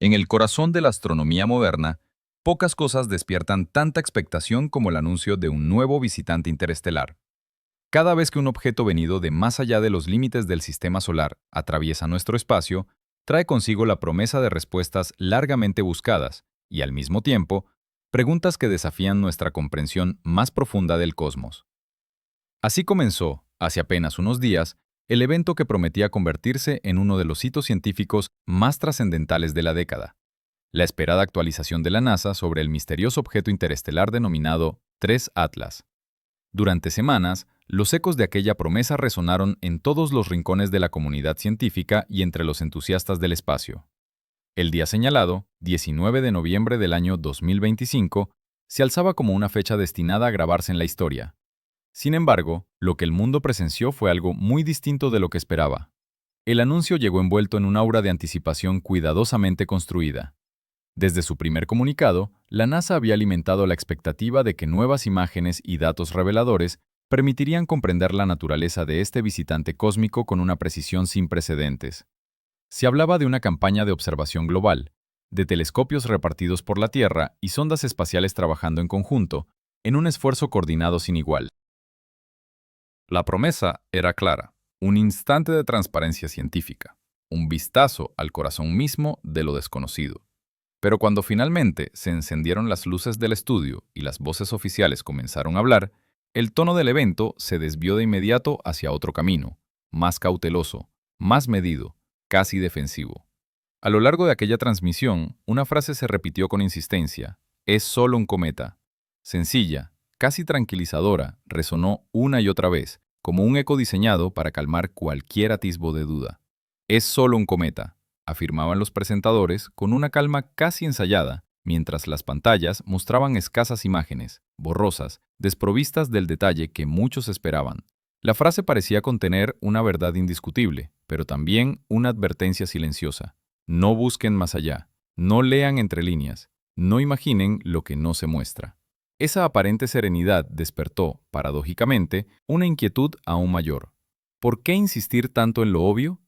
En el corazón de la astronomía moderna, pocas cosas despiertan tanta expectación como el anuncio de un nuevo visitante interestelar. Cada vez que un objeto venido de más allá de los límites del sistema solar atraviesa nuestro espacio, trae consigo la promesa de respuestas largamente buscadas y, al mismo tiempo, preguntas que desafían nuestra comprensión más profunda del cosmos. Así comenzó, hace apenas unos días, el evento que prometía convertirse en uno de los hitos científicos más trascendentales de la década: la esperada actualización de la NASA sobre el misterioso objeto interestelar denominado 3 Atlas. Durante semanas, los ecos de aquella promesa resonaron en todos los rincones de la comunidad científica y entre los entusiastas del espacio. El día señalado, 19 de noviembre del año 2025, se alzaba como una fecha destinada a grabarse en la historia. Sin embargo, lo que el mundo presenció fue algo muy distinto de lo que esperaba. El anuncio llegó envuelto en un aura de anticipación cuidadosamente construida. Desde su primer comunicado, la NASA había alimentado la expectativa de que nuevas imágenes y datos reveladores permitirían comprender la naturaleza de este visitante cósmico con una precisión sin precedentes. Se hablaba de una campaña de observación global, de telescopios repartidos por la Tierra y sondas espaciales trabajando en conjunto, en un esfuerzo coordinado sin igual. La promesa era clara: un instante de transparencia científica, un vistazo al corazón mismo de lo desconocido. Pero cuando finalmente se encendieron las luces del estudio y las voces oficiales comenzaron a hablar, el tono del evento se desvió de inmediato hacia otro camino, más cauteloso, más medido, casi defensivo. A lo largo de aquella transmisión, una frase se repitió con insistencia: «Es solo un cometa». Sencilla, casi tranquilizadora, resonó una y otra vez, como un eco diseñado para calmar cualquier atisbo de duda. «Es solo un cometa», afirmaban los presentadores con una calma casi ensayada, mientras las pantallas mostraban escasas imágenes, borrosas, desprovistas del detalle que muchos esperaban. La frase parecía contener una verdad indiscutible, pero también una advertencia silenciosa: no busquen más allá, no lean entre líneas, no imaginen lo que no se muestra. Esa aparente serenidad despertó, paradójicamente, una inquietud aún mayor. ¿Por qué insistir tanto en lo obvio?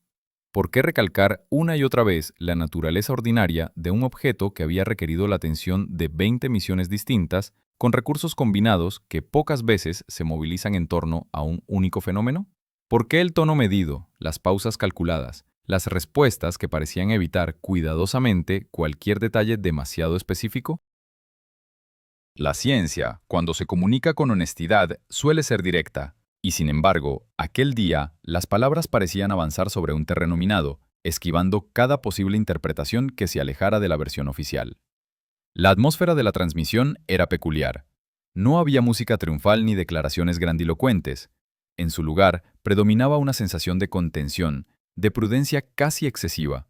¿Por qué recalcar una y otra vez la naturaleza ordinaria de un objeto que había requerido la atención de 20 misiones distintas, con recursos combinados que pocas veces se movilizan en torno a un único fenómeno? ¿Por qué el tono medido, las pausas calculadas, las respuestas que parecían evitar cuidadosamente cualquier detalle demasiado específico? La ciencia, cuando se comunica con honestidad, suele ser directa. Y sin embargo, aquel día, las palabras parecían avanzar sobre un terreno minado, esquivando cada posible interpretación que se alejara de la versión oficial. La atmósfera de la transmisión era peculiar. No había música triunfal ni declaraciones grandilocuentes. En su lugar, predominaba una sensación de contención, de prudencia casi excesiva.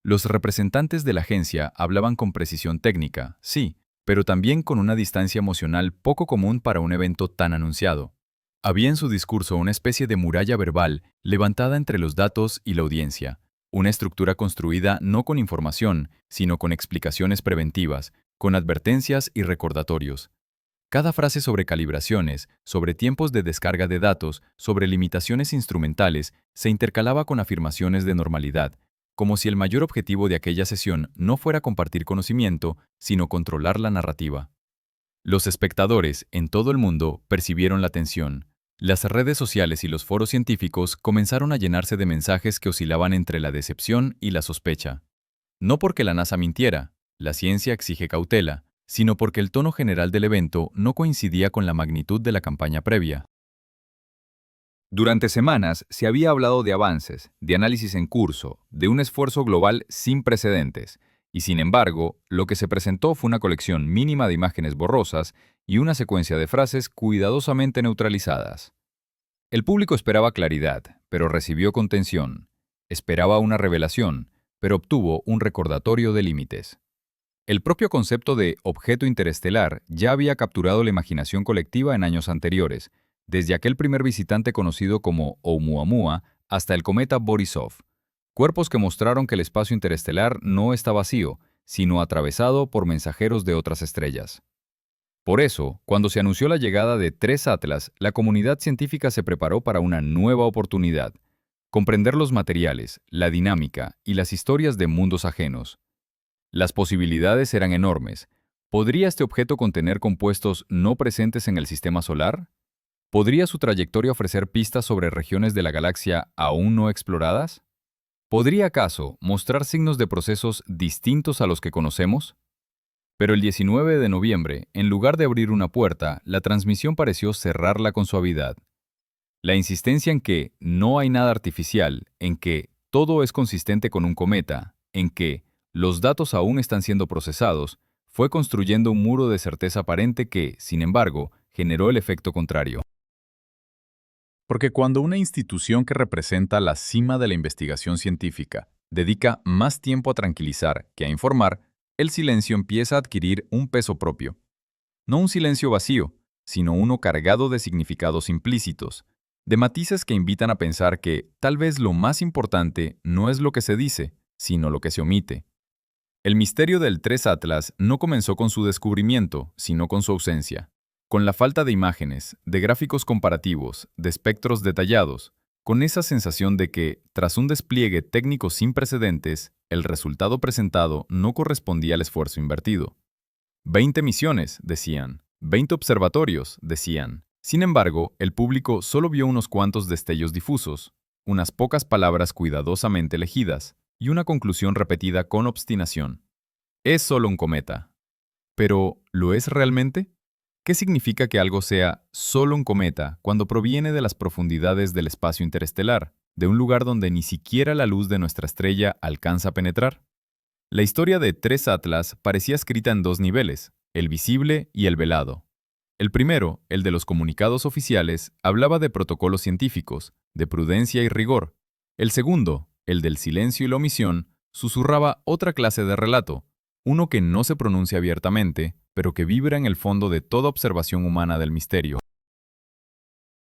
Los representantes de la agencia hablaban con precisión técnica, sí, pero también con una distancia emocional poco común para un evento tan anunciado. Había en su discurso una especie de muralla verbal levantada entre los datos y la audiencia, una estructura construida no con información, sino con explicaciones preventivas, con advertencias y recordatorios. Cada frase sobre calibraciones, sobre tiempos de descarga de datos, sobre limitaciones instrumentales, se intercalaba con afirmaciones de normalidad, como si el mayor objetivo de aquella sesión no fuera compartir conocimiento, sino controlar la narrativa. Los espectadores, en todo el mundo, percibieron la tensión. Las redes sociales y los foros científicos comenzaron a llenarse de mensajes que oscilaban entre la decepción y la sospecha. No porque la NASA mintiera, la ciencia exige cautela, sino porque el tono general del evento no coincidía con la magnitud de la campaña previa. Durante semanas se había hablado de avances, de análisis en curso, de un esfuerzo global sin precedentes, y sin embargo, lo que se presentó fue una colección mínima de imágenes borrosas y una secuencia de frases cuidadosamente neutralizadas. El público esperaba claridad, pero recibió contención. Esperaba una revelación, pero obtuvo un recordatorio de límites. El propio concepto de objeto interestelar ya había capturado la imaginación colectiva en años anteriores, desde aquel primer visitante conocido como Oumuamua hasta el cometa Borisov, cuerpos que mostraron que el espacio interestelar no está vacío, sino atravesado por mensajeros de otras estrellas. Por eso, cuando se anunció la llegada de 3 Atlas, la comunidad científica se preparó para una nueva oportunidad: comprender los materiales, la dinámica y las historias de mundos ajenos. Las posibilidades eran enormes. ¿Podría este objeto contener compuestos no presentes en el sistema solar? ¿Podría su trayectoria ofrecer pistas sobre regiones de la galaxia aún no exploradas? ¿Podría acaso mostrar signos de procesos distintos a los que conocemos? Pero el 19 de noviembre, en lugar de abrir una puerta, la transmisión pareció cerrarla con suavidad. La insistencia en que no hay nada artificial, en que todo es consistente con un cometa, en que los datos aún están siendo procesados, fue construyendo un muro de certeza aparente que, sin embargo, generó el efecto contrario. Porque cuando una institución que representa la cima de la investigación científica dedica más tiempo a tranquilizar que a informar, el silencio empieza a adquirir un peso propio. No un silencio vacío, sino uno cargado de significados implícitos, de matices que invitan a pensar que tal vez lo más importante no es lo que se dice, sino lo que se omite. El misterio del Tres Atlas no comenzó con su descubrimiento, sino con su ausencia. Con la falta de imágenes, de gráficos comparativos, de espectros detallados, con esa sensación de que, tras un despliegue técnico sin precedentes, el resultado presentado no correspondía al esfuerzo invertido. 20 misiones, decían. 20 observatorios, decían. Sin embargo, el público solo vio unos cuantos destellos difusos, unas pocas palabras cuidadosamente elegidas y una conclusión repetida con obstinación. Es solo un cometa. Pero, ¿lo es realmente? ¿Qué significa que algo sea solo un cometa cuando proviene de las profundidades del espacio interestelar, de un lugar donde ni siquiera la luz de nuestra estrella alcanza a penetrar? La historia de Tres Atlas parecía escrita en dos niveles, el visible y el velado. El primero, el de los comunicados oficiales, hablaba de protocolos científicos, de prudencia y rigor. El segundo, el del silencio y la omisión, susurraba otra clase de relato, uno que no se pronuncia abiertamente, pero que vibra en el fondo de toda observación humana del misterio.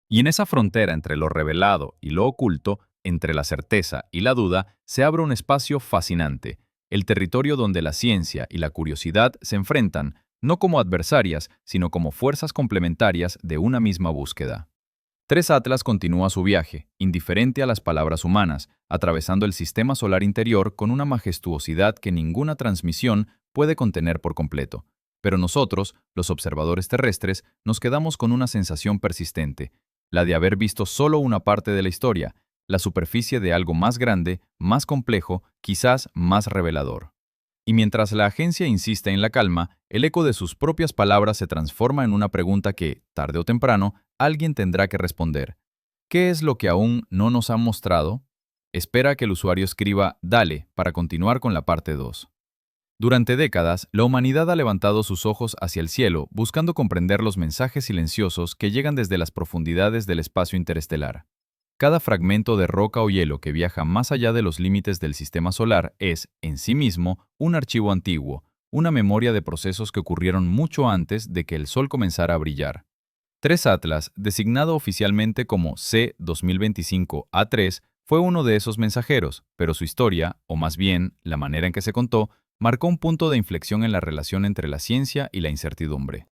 Y en esa frontera entre lo revelado y lo oculto, entre la certeza y la duda, se abre un espacio fascinante, el territorio donde la ciencia y la curiosidad se enfrentan, no como adversarias, sino como fuerzas complementarias de una misma búsqueda. Tres Atlas continúa su viaje, indiferente a las palabras humanas, atravesando el sistema solar interior con una majestuosidad que ninguna transmisión puede contener por completo. Pero nosotros, los observadores terrestres, nos quedamos con una sensación persistente, la de haber visto solo una parte de la historia, la superficie de algo más grande, más complejo, quizás más revelador. Y mientras la agencia insiste en la calma, el eco de sus propias palabras se transforma en una pregunta que, tarde o temprano, alguien tendrá que responder. ¿Qué es lo que aún no nos han mostrado? Espera que el usuario escriba «Dale» para continuar con la parte 2. Durante décadas, la humanidad ha levantado sus ojos hacia el cielo buscando comprender los mensajes silenciosos que llegan desde las profundidades del espacio interestelar. Cada fragmento de roca o hielo que viaja más allá de los límites del sistema solar es, en sí mismo, un archivo antiguo, una memoria de procesos que ocurrieron mucho antes de que el Sol comenzara a brillar. Tres Atlas, designado oficialmente como C-2025-A3, fue uno de esos mensajeros, pero su historia, o más bien, la manera en que se contó, marcó un punto de inflexión en la relación entre la ciencia y la incertidumbre.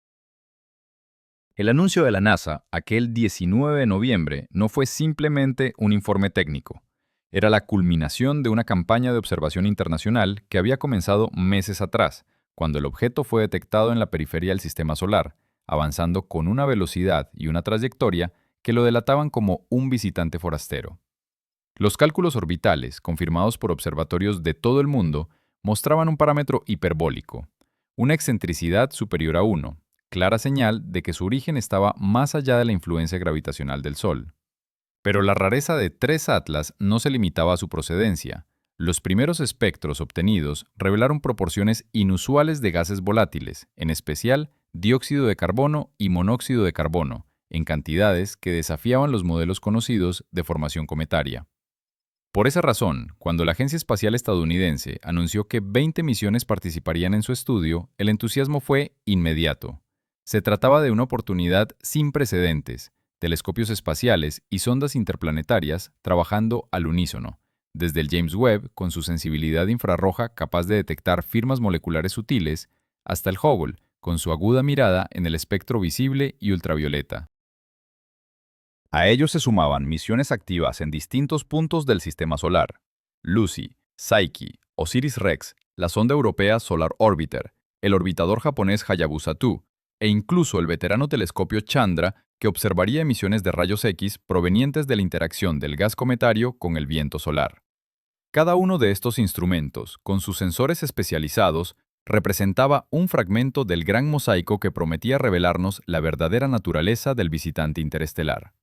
El anuncio de la NASA, aquel 19 de noviembre, no fue simplemente un informe técnico. Era la culminación de una campaña de observación internacional que había comenzado meses atrás, cuando el objeto fue detectado en la periferia del sistema solar, avanzando con una velocidad y una trayectoria que lo delataban como un visitante forastero. Los cálculos orbitales, confirmados por observatorios de todo el mundo, mostraban un parámetro hiperbólico, una excentricidad superior a 1, clara señal de que su origen estaba más allá de la influencia gravitacional del Sol. Pero la rareza de Tres Atlas no se limitaba a su procedencia. Los primeros espectros obtenidos revelaron proporciones inusuales de gases volátiles, en especial dióxido de carbono y monóxido de carbono, en cantidades que desafiaban los modelos conocidos de formación cometaria. Por esa razón, cuando la Agencia Espacial Estadounidense anunció que 20 misiones participarían en su estudio, el entusiasmo fue inmediato. Se trataba de una oportunidad sin precedentes, telescopios espaciales y sondas interplanetarias trabajando al unísono, desde el James Webb con su sensibilidad infrarroja capaz de detectar firmas moleculares sutiles, hasta el Hubble con su aguda mirada en el espectro visible y ultravioleta. A ellos se sumaban misiones activas en distintos puntos del sistema solar. Lucy, Psyche, Osiris-Rex la sonda europea Solar Orbiter, el orbitador japonés Hayabusa 2, e incluso el veterano telescopio Chandra, que observaría emisiones de rayos X provenientes de la interacción del gas cometario con el viento solar. Cada uno de estos instrumentos, con sus sensores especializados, representaba un fragmento del gran mosaico que prometía revelarnos la verdadera naturaleza del visitante interestelar.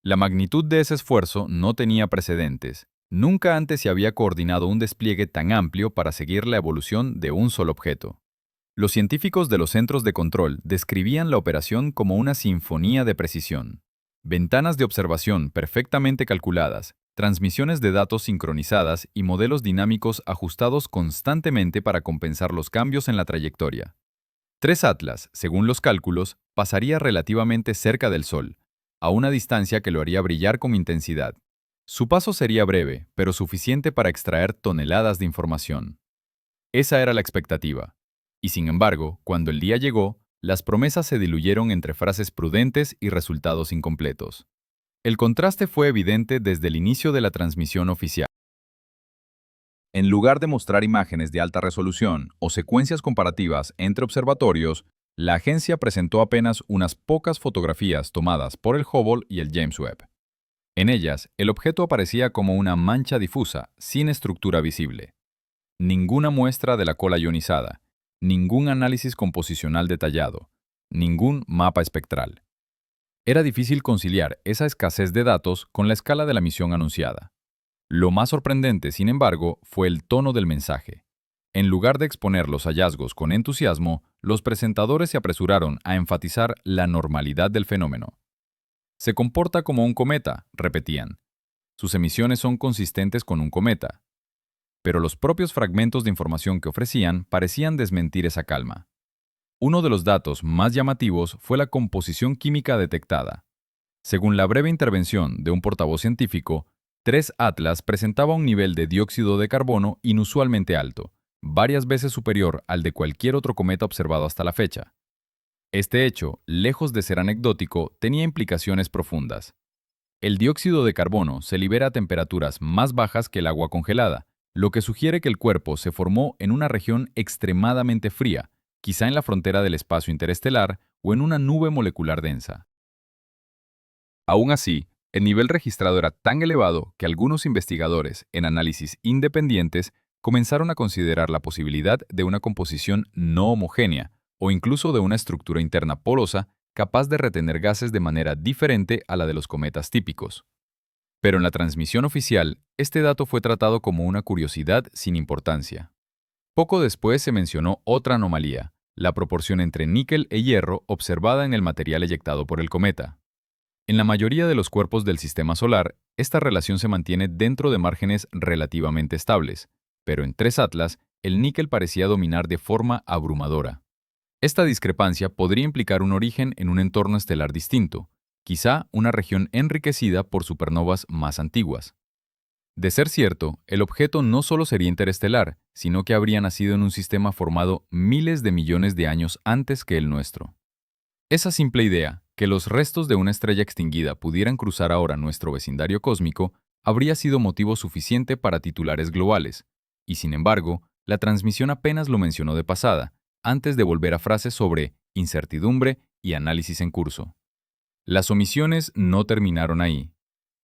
La magnitud de ese esfuerzo no tenía precedentes. Nunca antes se había coordinado un despliegue tan amplio para seguir la evolución de un solo objeto. Los científicos de los centros de control describían la operación como una sinfonía de precisión. Ventanas de observación perfectamente calculadas, transmisiones de datos sincronizadas y modelos dinámicos ajustados constantemente para compensar los cambios en la trayectoria. 3 Atlas, según los cálculos, pasaría relativamente cerca del Sol, a una distancia que lo haría brillar con intensidad. Su paso sería breve, pero suficiente para extraer toneladas de información. Esa era la expectativa. Y sin embargo, cuando el día llegó, las promesas se diluyeron entre frases prudentes y resultados incompletos. El contraste fue evidente desde el inicio de la transmisión oficial. En lugar de mostrar imágenes de alta resolución o secuencias comparativas entre observatorios, la agencia presentó apenas unas pocas fotografías tomadas por el Hubble y el James Webb. En ellas, el objeto aparecía como una mancha difusa, sin estructura visible. Ninguna muestra de la cola ionizada, ningún análisis composicional detallado, ningún mapa espectral. Era difícil conciliar esa escasez de datos con la escala de la misión anunciada. Lo más sorprendente, sin embargo, fue el tono del mensaje. En lugar de exponer los hallazgos con entusiasmo, los presentadores se apresuraron a enfatizar la normalidad del fenómeno. Se comporta como un cometa, repetían. Sus emisiones son consistentes con un cometa. Pero los propios fragmentos de información que ofrecían parecían desmentir esa calma. Uno de los datos más llamativos fue la composición química detectada. Según la breve intervención de un portavoz científico, 3 Atlas presentaba un nivel de dióxido de carbono inusualmente alto, varias veces superior al de cualquier otro cometa observado hasta la fecha. Este hecho, lejos de ser anecdótico, tenía implicaciones profundas. El dióxido de carbono se libera a temperaturas más bajas que el agua congelada, lo que sugiere que el cuerpo se formó en una región extremadamente fría, quizá en la frontera del espacio interestelar o en una nube molecular densa. Aún así, el nivel registrado era tan elevado que algunos investigadores, en análisis independientes, comenzaron a considerar la posibilidad de una composición no homogénea o incluso de una estructura interna porosa capaz de retener gases de manera diferente a la de los cometas típicos. Pero en la transmisión oficial, este dato fue tratado como una curiosidad sin importancia. Poco después se mencionó otra anomalía, la proporción entre níquel e hierro observada en el material eyectado por el cometa. En la mayoría de los cuerpos del sistema solar, esta relación se mantiene dentro de márgenes relativamente estables, pero en 3 Atlas, el níquel parecía dominar de forma abrumadora. Esta discrepancia podría implicar un origen en un entorno estelar distinto, quizá una región enriquecida por supernovas más antiguas. De ser cierto, el objeto no solo sería interestelar, sino que habría nacido en un sistema formado miles de millones de años antes que el nuestro. Esa simple idea, que los restos de una estrella extinguida pudieran cruzar ahora nuestro vecindario cósmico, habría sido motivo suficiente para titulares globales, y sin embargo, la transmisión apenas lo mencionó de pasada, antes de volver a frases sobre incertidumbre y análisis en curso. Las omisiones no terminaron ahí.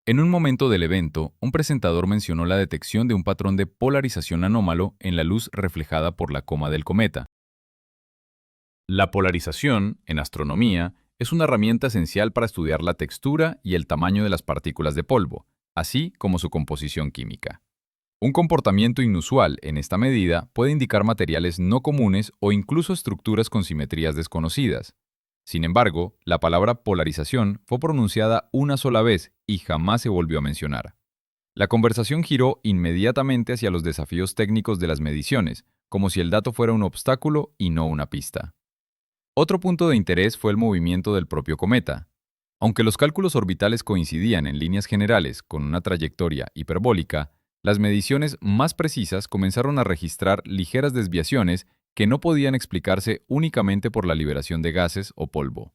En un momento del evento, un presentador mencionó la detección de un patrón de polarización anómalo en la luz reflejada por la coma del cometa. La polarización, en astronomía, es una herramienta esencial para estudiar la textura y el tamaño de las partículas de polvo, así como su composición química. Un comportamiento inusual en esta medida puede indicar materiales no comunes o incluso estructuras con simetrías desconocidas. Sin embargo, la palabra polarización fue pronunciada una sola vez y jamás se volvió a mencionar. La conversación giró inmediatamente hacia los desafíos técnicos de las mediciones, como si el dato fuera un obstáculo y no una pista. Otro punto de interés fue el movimiento del propio cometa. Aunque los cálculos orbitales coincidían en líneas generales con una trayectoria hiperbólica, las mediciones más precisas comenzaron a registrar ligeras desviaciones que no podían explicarse únicamente por la liberación de gases o polvo.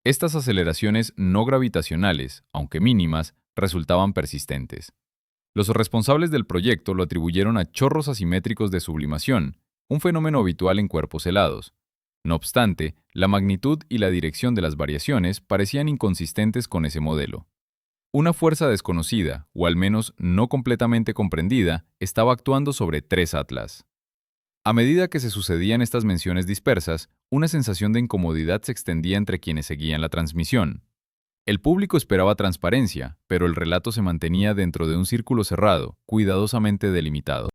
Estas aceleraciones no gravitacionales, aunque mínimas, resultaban persistentes. Los responsables del proyecto lo atribuyeron a chorros asimétricos de sublimación, un fenómeno habitual en cuerpos helados. No obstante, la magnitud y la dirección de las variaciones parecían inconsistentes con ese modelo. Una fuerza desconocida, o al menos no completamente comprendida, estaba actuando sobre 3 atlas. A medida que se sucedían estas menciones dispersas, una sensación de incomodidad se extendía entre quienes seguían la transmisión. El público esperaba transparencia, pero el relato se mantenía dentro de un círculo cerrado, cuidadosamente delimitado.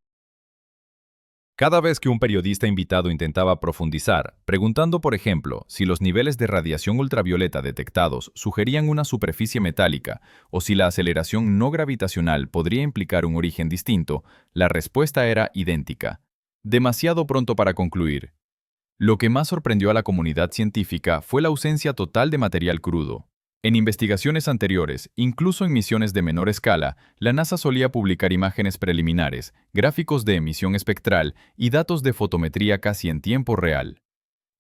Cada vez que un periodista invitado intentaba profundizar, preguntando, por ejemplo, si los niveles de radiación ultravioleta detectados sugerían una superficie metálica o si la aceleración no gravitacional podría implicar un origen distinto, la respuesta era idéntica. Demasiado pronto para concluir. Lo que más sorprendió a la comunidad científica fue la ausencia total de material crudo. En investigaciones anteriores, incluso en misiones de menor escala, la NASA solía publicar imágenes preliminares, gráficos de emisión espectral y datos de fotometría casi en tiempo real.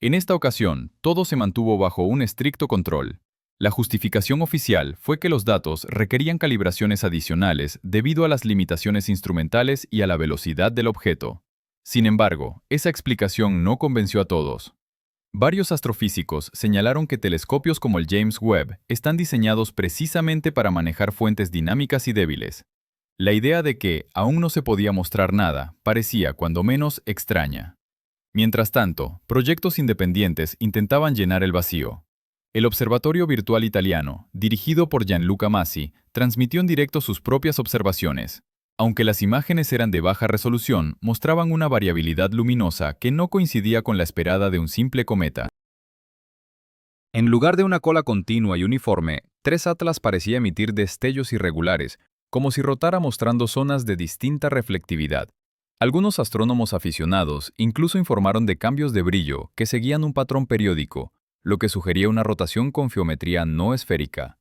En esta ocasión, todo se mantuvo bajo un estricto control. La justificación oficial fue que los datos requerían calibraciones adicionales debido a las limitaciones instrumentales y a la velocidad del objeto. Sin embargo, esa explicación no convenció a todos. Varios astrofísicos señalaron que telescopios como el James Webb están diseñados precisamente para manejar fuentes dinámicas y débiles. La idea de que aún no se podía mostrar nada parecía, cuando menos, extraña. Mientras tanto, proyectos independientes intentaban llenar el vacío. El Observatorio Virtual Italiano, dirigido por Gianluca Masi, transmitió en directo sus propias observaciones. Aunque las imágenes eran de baja resolución, mostraban una variabilidad luminosa que no coincidía con la esperada de un simple cometa. En lugar de una cola continua y uniforme, 3 Atlas parecía emitir destellos irregulares, como si rotara mostrando zonas de distinta reflectividad. Algunos astrónomos aficionados incluso informaron de cambios de brillo que seguían un patrón periódico, lo que sugería una rotación con geometría no esférica.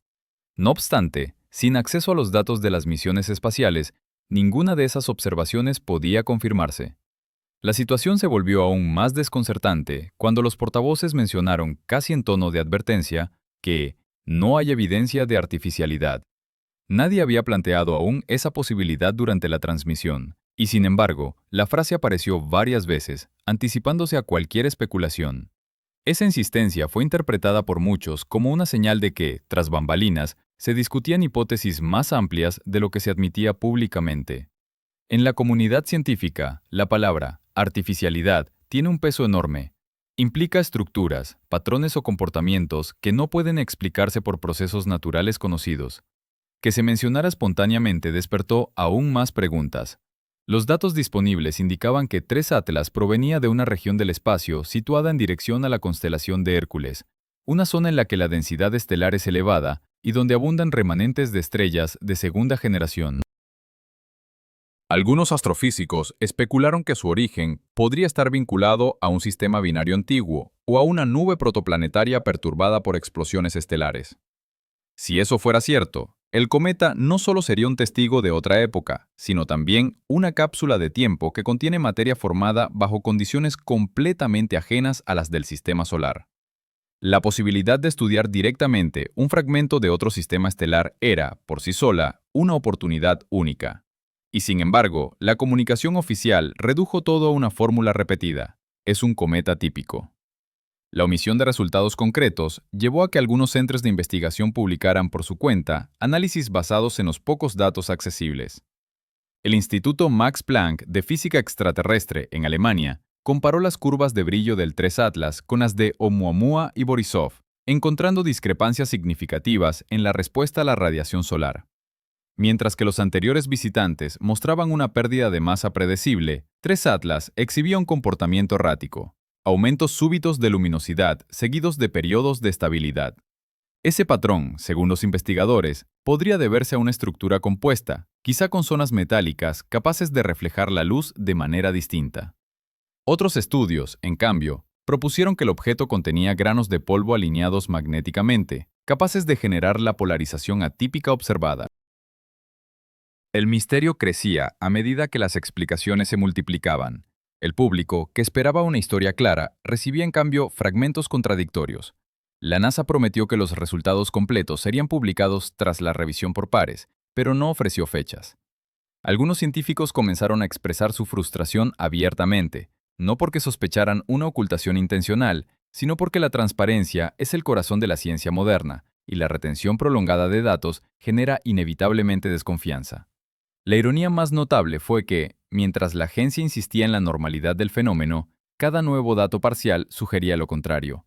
No obstante, sin acceso a los datos de las misiones espaciales, ninguna de esas observaciones podía confirmarse. La situación se volvió aún más desconcertante cuando los portavoces mencionaron, casi en tono de advertencia, que no hay evidencia de artificialidad. Nadie había planteado aún esa posibilidad durante la transmisión, y sin embargo, la frase apareció varias veces, anticipándose a cualquier especulación. Esa insistencia fue interpretada por muchos como una señal de que, tras bambalinas, se discutían hipótesis más amplias de lo que se admitía públicamente. En la comunidad científica, la palabra artificialidad tiene un peso enorme. Implica estructuras, patrones o comportamientos que no pueden explicarse por procesos naturales conocidos. Que se mencionara espontáneamente despertó aún más preguntas. Los datos disponibles indicaban que 3 Atlas provenía de una región del espacio situada en dirección a la constelación de Hércules, una zona en la que la densidad estelar es elevada y donde abundan remanentes de estrellas de segunda generación. Algunos astrofísicos especularon que su origen podría estar vinculado a un sistema binario antiguo o a una nube protoplanetaria perturbada por explosiones estelares. Si eso fuera cierto, el cometa no solo sería un testigo de otra época, sino también una cápsula de tiempo que contiene materia formada bajo condiciones completamente ajenas a las del sistema solar. La posibilidad de estudiar directamente un fragmento de otro sistema estelar era, por sí sola, una oportunidad única. Y sin embargo, la comunicación oficial redujo todo a una fórmula repetida. Es un cometa típico. La omisión de resultados concretos llevó a que algunos centros de investigación publicaran por su cuenta análisis basados en los pocos datos accesibles. El Instituto Max Planck de Física Extraterrestre en Alemania comparó las curvas de brillo del 3 Atlas con las de Oumuamua y Borisov, encontrando discrepancias significativas en la respuesta a la radiación solar. Mientras que los anteriores visitantes mostraban una pérdida de masa predecible, 3 Atlas exhibía un comportamiento errático, aumentos súbitos de luminosidad seguidos de periodos de estabilidad. Ese patrón, según los investigadores, podría deberse a una estructura compuesta, quizá con zonas metálicas capaces de reflejar la luz de manera distinta. Otros estudios, en cambio, propusieron que el objeto contenía granos de polvo alineados magnéticamente, capaces de generar la polarización atípica observada. El misterio crecía a medida que las explicaciones se multiplicaban. El público, que esperaba una historia clara, recibía en cambio fragmentos contradictorios. La NASA prometió que los resultados completos serían publicados tras la revisión por pares, pero no ofreció fechas. Algunos científicos comenzaron a expresar su frustración abiertamente, no porque sospecharan una ocultación intencional, sino porque la transparencia es el corazón de la ciencia moderna, y la retención prolongada de datos genera inevitablemente desconfianza. La ironía más notable fue que, mientras la agencia insistía en la normalidad del fenómeno, cada nuevo dato parcial sugería lo contrario.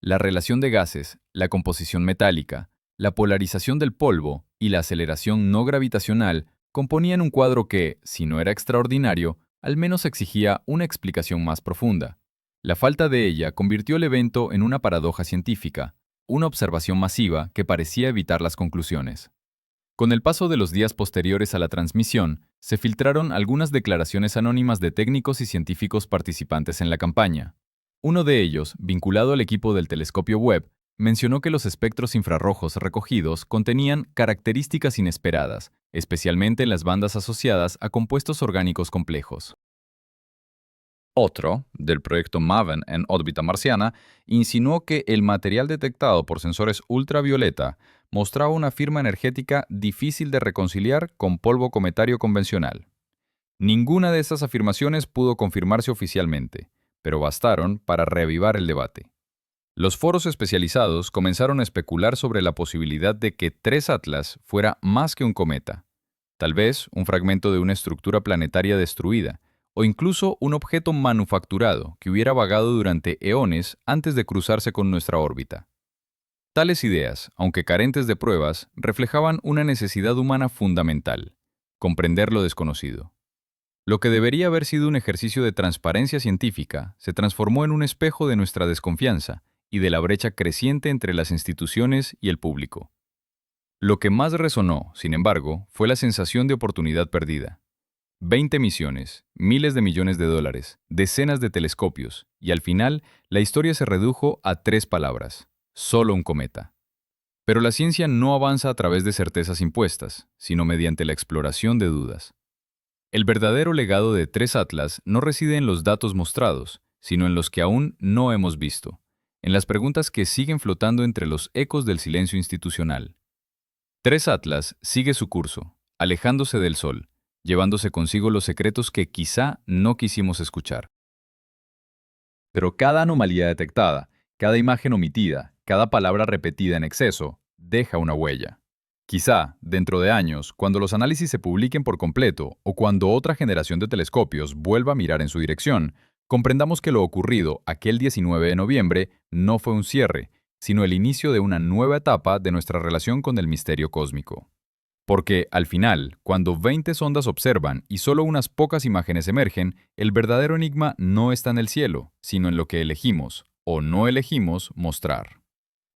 La relación de gases, la composición metálica, la polarización del polvo y la aceleración no gravitacional componían un cuadro que, si no era extraordinario, al menos exigía una explicación más profunda. La falta de ella convirtió el evento en una paradoja científica, una observación masiva que parecía evitar las conclusiones. Con el paso de los días posteriores a la transmisión, se filtraron algunas declaraciones anónimas de técnicos y científicos participantes en la campaña. Uno de ellos, vinculado al equipo del telescopio Webb, mencionó que los espectros infrarrojos recogidos contenían características inesperadas, especialmente en las bandas asociadas a compuestos orgánicos complejos. Otro, del proyecto MAVEN en órbita marciana, insinuó que el material detectado por sensores ultravioleta mostraba una firma energética difícil de reconciliar con polvo cometario convencional. Ninguna de estas afirmaciones pudo confirmarse oficialmente, pero bastaron para reavivar el debate. Los foros especializados comenzaron a especular sobre la posibilidad de que 3 Atlas fuera más que un cometa, tal vez un fragmento de una estructura planetaria destruida, o incluso un objeto manufacturado que hubiera vagado durante eones antes de cruzarse con nuestra órbita. Tales ideas, aunque carentes de pruebas, reflejaban una necesidad humana fundamental: comprender lo desconocido. Lo que debería haber sido un ejercicio de transparencia científica se transformó en un espejo de nuestra desconfianza y de la brecha creciente entre las instituciones y el público. Lo que más resonó, sin embargo, fue la sensación de oportunidad perdida. 20 misiones, miles de millones de dólares, decenas de telescopios, y al final, la historia se redujo a 3 palabras: solo un cometa. Pero la ciencia no avanza a través de certezas impuestas, sino mediante la exploración de dudas. El verdadero legado de 3 Atlas no reside en los datos mostrados, sino en los que aún no hemos visto, en las preguntas que siguen flotando entre los ecos del silencio institucional. 3 Atlas sigue su curso, alejándose del Sol, llevándose consigo los secretos que quizá no quisimos escuchar. Pero cada anomalía detectada, cada imagen omitida, cada palabra repetida en exceso, deja una huella. Quizá, dentro de años, cuando los análisis se publiquen por completo o cuando otra generación de telescopios vuelva a mirar en su dirección, comprendamos que lo ocurrido aquel 19 de noviembre no fue un cierre, sino el inicio de una nueva etapa de nuestra relación con el misterio cósmico. Porque, al final, cuando 20 sondas observan y solo unas pocas imágenes emergen, el verdadero enigma no está en el cielo, sino en lo que elegimos, o no elegimos, mostrar.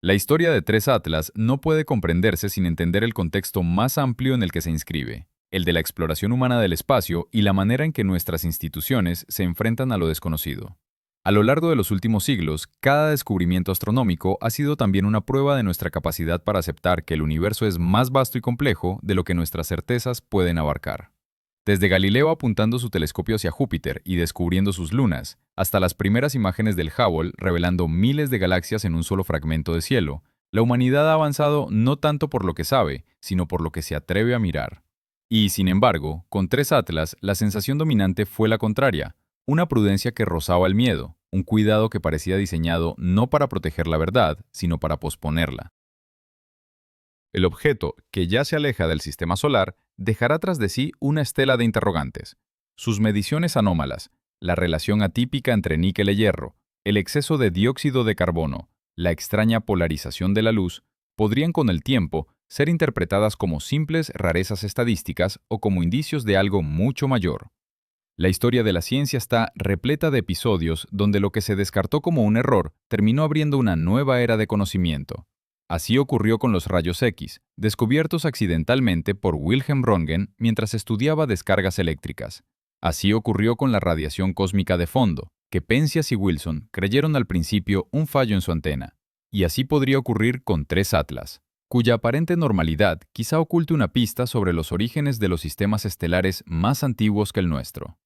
La historia de 3 Atlas no puede comprenderse sin entender el contexto más amplio en el que se inscribe, el de la exploración humana del espacio y la manera en que nuestras instituciones se enfrentan a lo desconocido. A lo largo de los últimos siglos, cada descubrimiento astronómico ha sido también una prueba de nuestra capacidad para aceptar que el universo es más vasto y complejo de lo que nuestras certezas pueden abarcar. Desde Galileo apuntando su telescopio hacia Júpiter y descubriendo sus lunas, hasta las primeras imágenes del Hubble revelando miles de galaxias en un solo fragmento de cielo, la humanidad ha avanzado no tanto por lo que sabe, sino por lo que se atreve a mirar. Y, sin embargo, con 3 Atlas, la sensación dominante fue la contraria: una prudencia que rozaba el miedo, un cuidado que parecía diseñado no para proteger la verdad, sino para posponerla. El objeto, que ya se aleja del sistema solar, dejará tras de sí una estela de interrogantes. Sus mediciones anómalas, la relación atípica entre níquel y hierro, el exceso de dióxido de carbono, la extraña polarización de la luz, podrían con el tiempo ser interpretadas como simples rarezas estadísticas o como indicios de algo mucho mayor. La historia de la ciencia está repleta de episodios donde lo que se descartó como un error terminó abriendo una nueva era de conocimiento. Así ocurrió con los rayos X, descubiertos accidentalmente por Wilhelm Röntgen mientras estudiaba descargas eléctricas. Así ocurrió con la radiación cósmica de fondo, que Penzias y Wilson creyeron al principio un fallo en su antena. Y así podría ocurrir con 3 Atlas, cuya aparente normalidad quizá oculte una pista sobre los orígenes de los sistemas estelares más antiguos que el nuestro.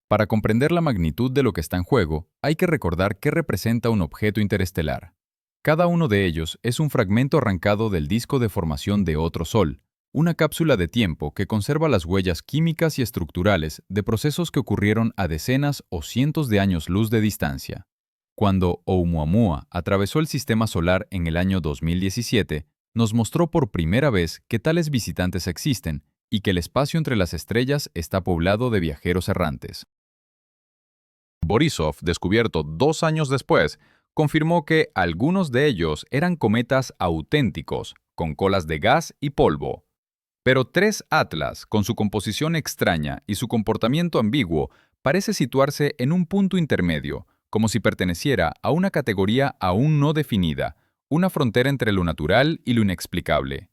Para comprender la magnitud de lo que está en juego, hay que recordar qué representa un objeto interestelar. Cada uno de ellos es un fragmento arrancado del disco de formación de otro Sol, una cápsula de tiempo que conserva las huellas químicas y estructurales de procesos que ocurrieron a decenas o cientos de años luz de distancia. Cuando Oumuamua atravesó el sistema solar en el año 2017, nos mostró por primera vez que tales visitantes existen y que el espacio entre las estrellas está poblado de viajeros errantes. Borisov, descubierto 2 años después, confirmó que algunos de ellos eran cometas auténticos, con colas de gas y polvo. Pero 3 Atlas, con su composición extraña y su comportamiento ambiguo, parece situarse en un punto intermedio, como si perteneciera a una categoría aún no definida, una frontera entre lo natural y lo inexplicable.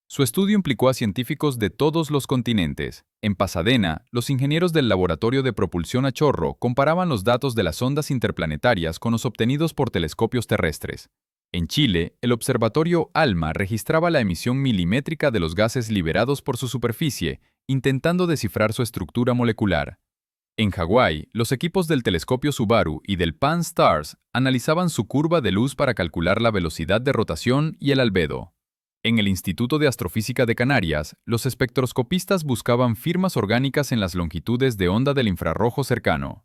Su estudio implicó a científicos de todos los continentes. En Pasadena, los ingenieros del Laboratorio de Propulsión a Chorro comparaban los datos de las ondas interplanetarias con los obtenidos por telescopios terrestres. En Chile, el observatorio ALMA registraba la emisión milimétrica de los gases liberados por su superficie, intentando descifrar su estructura molecular. En Hawái, los equipos del telescopio Subaru y del Pan-STARRS analizaban su curva de luz para calcular la velocidad de rotación y el albedo. En el Instituto de Astrofísica de Canarias, los espectroscopistas buscaban firmas orgánicas en las longitudes de onda del infrarrojo cercano.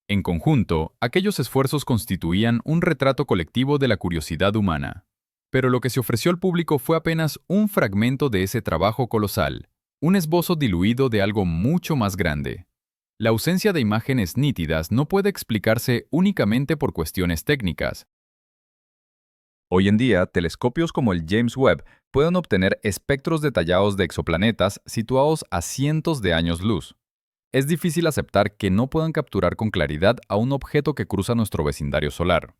En conjunto, aquellos esfuerzos constituían un retrato colectivo de la curiosidad humana. Pero lo que se ofreció al público fue apenas un fragmento de ese trabajo colosal, un esbozo diluido de algo mucho más grande. La ausencia de imágenes nítidas no puede explicarse únicamente por cuestiones técnicas. Hoy en día, telescopios como el James Webb pueden obtener espectros detallados de exoplanetas situados a cientos de años luz. Es difícil aceptar que no puedan capturar con claridad a un objeto que cruza nuestro vecindario solar.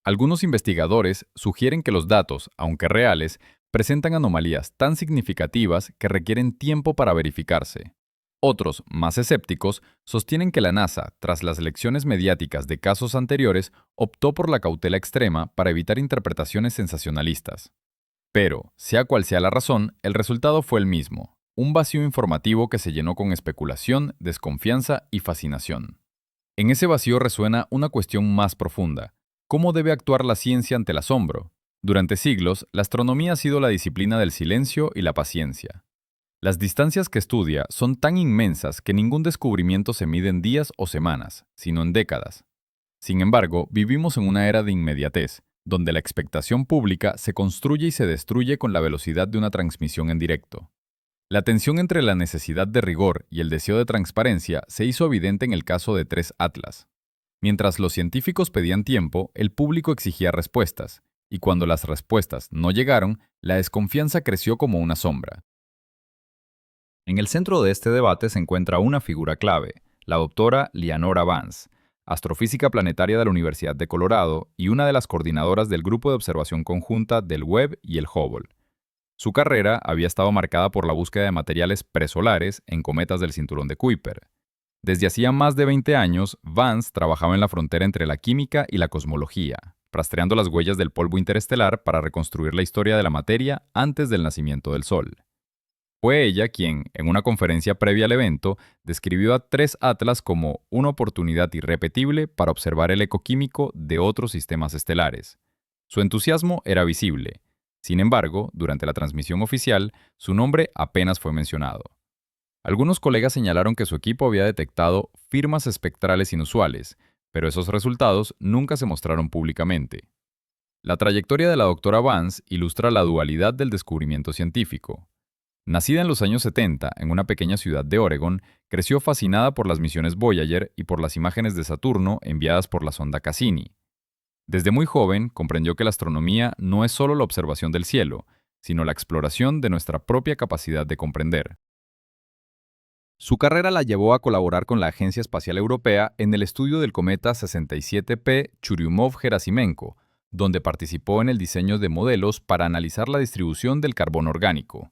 Algunos investigadores sugieren que los datos, aunque reales, presentan anomalías tan significativas que requieren tiempo para verificarse. Otros, más escépticos, sostienen que la NASA, tras las lecciones mediáticas de casos anteriores, optó por la cautela extrema para evitar interpretaciones sensacionalistas. Pero, sea cual sea la razón, el resultado fue el mismo, un vacío informativo que se llenó con especulación, desconfianza y fascinación. En ese vacío resuena una cuestión más profunda: ¿cómo debe actuar la ciencia ante el asombro? Durante siglos, la astronomía ha sido la disciplina del silencio y la paciencia. Las distancias que estudia son tan inmensas que ningún descubrimiento se mide en días o semanas, sino en décadas. Sin embargo, vivimos en una era de inmediatez, donde la expectación pública se construye y se destruye con la velocidad de una transmisión en directo. La tensión entre la necesidad de rigor y el deseo de transparencia se hizo evidente en el caso de 3 Atlas. Mientras los científicos pedían tiempo, el público exigía respuestas, y cuando las respuestas no llegaron, la desconfianza creció como una sombra. En el centro de este debate se encuentra una figura clave, la doctora Leonora Vance, astrofísica planetaria de la Universidad de Colorado y una de las coordinadoras del Grupo de Observación Conjunta del Webb y el Hubble. Su carrera había estado marcada por la búsqueda de materiales presolares en cometas del cinturón de Kuiper. Desde hacía más de 20 años, Vance trabajaba en la frontera entre la química y la cosmología, rastreando las huellas del polvo interestelar para reconstruir la historia de la materia antes del nacimiento del Sol. Fue ella quien, en una conferencia previa al evento, describió a 3 Atlas como una oportunidad irrepetible para observar el eco químico de otros sistemas estelares. Su entusiasmo era visible. Sin embargo, durante la transmisión oficial, su nombre apenas fue mencionado. Algunos colegas señalaron que su equipo había detectado firmas espectrales inusuales, pero esos resultados nunca se mostraron públicamente. La trayectoria de la doctora Vance ilustra la dualidad del descubrimiento científico. Nacida en los años 70 en una pequeña ciudad de Oregon, creció fascinada por las misiones Voyager y por las imágenes de Saturno enviadas por la sonda Cassini. Desde muy joven comprendió que la astronomía no es solo la observación del cielo, sino la exploración de nuestra propia capacidad de comprender. Su carrera la llevó a colaborar con la Agencia Espacial Europea en el estudio del cometa 67P Churyumov-Gerasimenko, donde participó en el diseño de modelos para analizar la distribución del carbono orgánico.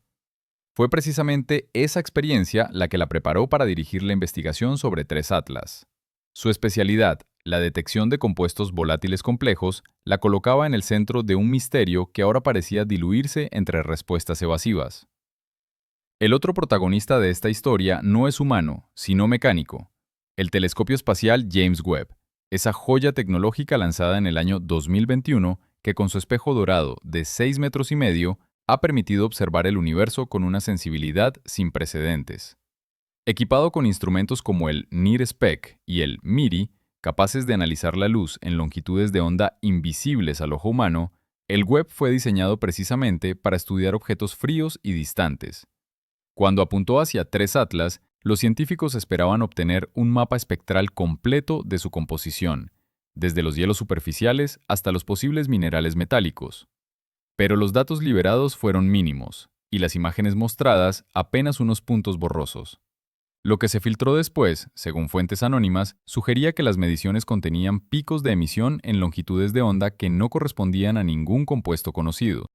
Fue precisamente esa experiencia la que la preparó para dirigir la investigación sobre 3 Atlas. Su especialidad, la detección de compuestos volátiles complejos, la colocaba en el centro de un misterio que ahora parecía diluirse entre respuestas evasivas. El otro protagonista de esta historia no es humano, sino mecánico: el telescopio espacial James Webb, esa joya tecnológica lanzada en el año 2021 que con su espejo dorado de 6,5 metros ha permitido observar el universo con una sensibilidad sin precedentes. Equipado con instrumentos como el NIRSPEC y el MIRI, capaces de analizar la luz en longitudes de onda invisibles al ojo humano, el Webb fue diseñado precisamente para estudiar objetos fríos y distantes. Cuando apuntó hacia 3 Atlas, los científicos esperaban obtener un mapa espectral completo de su composición, desde los hielos superficiales hasta los posibles minerales metálicos. Pero los datos liberados fueron mínimos, y las imágenes mostradas apenas unos puntos borrosos. Lo que se filtró después, según fuentes anónimas, sugería que las mediciones contenían picos de emisión en longitudes de onda que no correspondían a ningún compuesto conocido.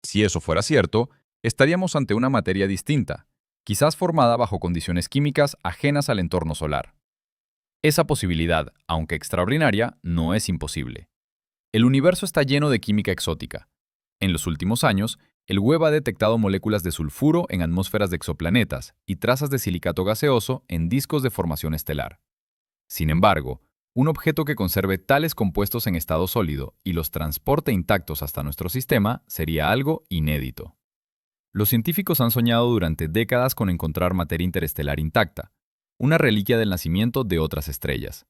Si eso fuera cierto, estaríamos ante una materia distinta, quizás formada bajo condiciones químicas ajenas al entorno solar. Esa posibilidad, aunque extraordinaria, no es imposible. El universo está lleno de química exótica. En los últimos años, el Webb ha detectado moléculas de sulfuro en atmósferas de exoplanetas y trazas de silicato gaseoso en discos de formación estelar. Sin embargo, un objeto que conserve tales compuestos en estado sólido y los transporte intactos hasta nuestro sistema sería algo inédito. Los científicos han soñado durante décadas con encontrar materia interestelar intacta, una reliquia del nacimiento de otras estrellas.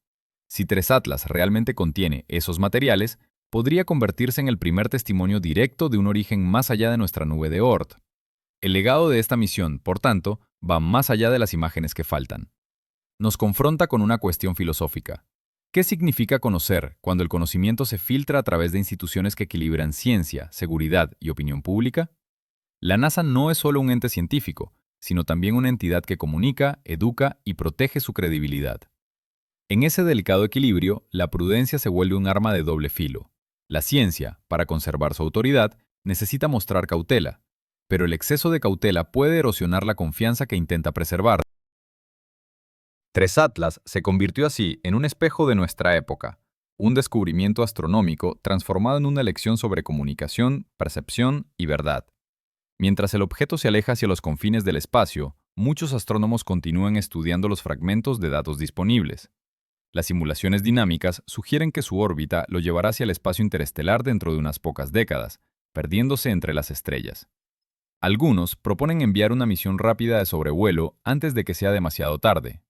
Si 3 Atlas realmente contiene esos materiales, podría convertirse en el primer testimonio directo de un origen más allá de nuestra nube de Oort. El legado de esta misión, por tanto, va más allá de las imágenes que faltan. Nos confronta con una cuestión filosófica. ¿Qué significa conocer cuando el conocimiento se filtra a través de instituciones que equilibran ciencia, seguridad y opinión pública? La NASA no es solo un ente científico, sino también una entidad que comunica, educa y protege su credibilidad. En ese delicado equilibrio, la prudencia se vuelve un arma de doble filo. La ciencia, para conservar su autoridad, necesita mostrar cautela, pero el exceso de cautela puede erosionar la confianza que intenta preservar. 3 Atlas se convirtió así en un espejo de nuestra época, un descubrimiento astronómico transformado en una lección sobre comunicación, percepción y verdad. Mientras el objeto se aleja hacia los confines del espacio, muchos astrónomos continúan estudiando los fragmentos de datos disponibles. Las simulaciones dinámicas sugieren que su órbita lo llevará hacia el espacio interestelar dentro de unas pocas décadas, perdiéndose entre las estrellas. Algunos proponen enviar una misión rápida de sobrevuelo antes de que sea demasiado tarde.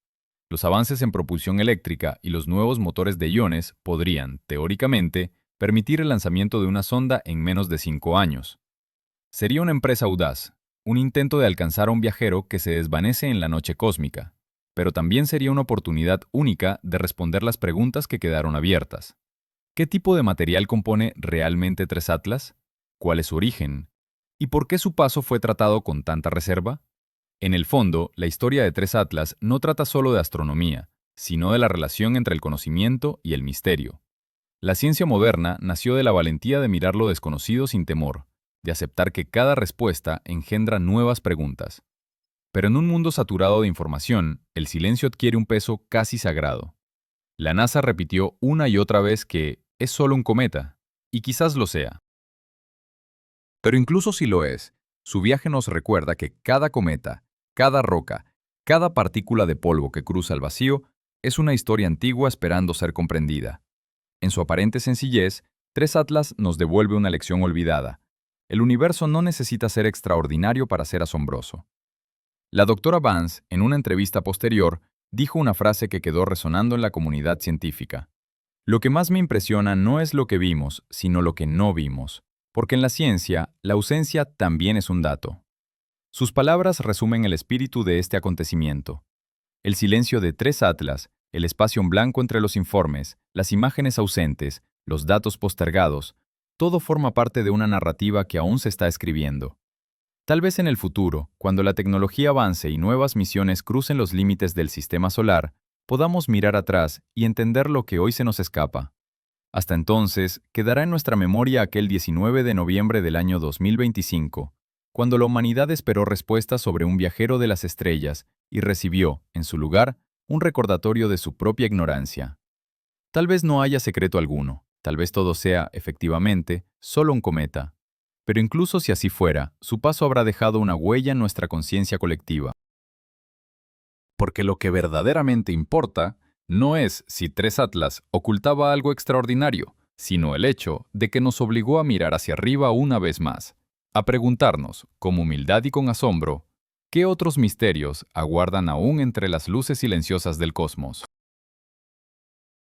Los avances en propulsión eléctrica y los nuevos motores de iones podrían, teóricamente, permitir el lanzamiento de una sonda en menos de 5 años. Sería una empresa audaz, un intento de alcanzar a un viajero que se desvanece en la noche cósmica, pero también sería una oportunidad única de responder las preguntas que quedaron abiertas. ¿Qué tipo de material compone realmente 3 Atlas? ¿Cuál es su origen? ¿Y por qué su paso fue tratado con tanta reserva? En el fondo, la historia de 3 Atlas no trata solo de astronomía, sino de la relación entre el conocimiento y el misterio. La ciencia moderna nació de la valentía de mirar lo desconocido sin temor, de aceptar que cada respuesta engendra nuevas preguntas. Pero en un mundo saturado de información, el silencio adquiere un peso casi sagrado. La NASA repitió una y otra vez que es solo un cometa, y quizás lo sea. Pero incluso si lo es, su viaje nos recuerda que cada cometa, cada roca, cada partícula de polvo que cruza el vacío es una historia antigua esperando ser comprendida. En su aparente sencillez, 3 Atlas nos devuelve una lección olvidada. El universo no necesita ser extraordinario para ser asombroso. La doctora Vance, en una entrevista posterior, dijo una frase que quedó resonando en la comunidad científica. Lo que más me impresiona no es lo que vimos, sino lo que no vimos, porque en la ciencia, la ausencia también es un dato. Sus palabras resumen el espíritu de este acontecimiento. El silencio de 3 Atlas, el espacio en blanco entre los informes, las imágenes ausentes, los datos postergados, todo forma parte de una narrativa que aún se está escribiendo. Tal vez en el futuro, cuando la tecnología avance y nuevas misiones crucen los límites del sistema solar, podamos mirar atrás y entender lo que hoy se nos escapa. Hasta entonces, quedará en nuestra memoria aquel 19 de noviembre del año 2025, cuando la humanidad esperó respuestas sobre un viajero de las estrellas y recibió, en su lugar, un recordatorio de su propia ignorancia. Tal vez no haya secreto alguno, tal vez todo sea, efectivamente, solo un cometa. Pero incluso si así fuera, su paso habrá dejado una huella en nuestra conciencia colectiva. Porque lo que verdaderamente importa no es si 3 Atlas ocultaba algo extraordinario, sino el hecho de que nos obligó a mirar hacia arriba una vez más, a preguntarnos, con humildad y con asombro, ¿qué otros misterios aguardan aún entre las luces silenciosas del cosmos?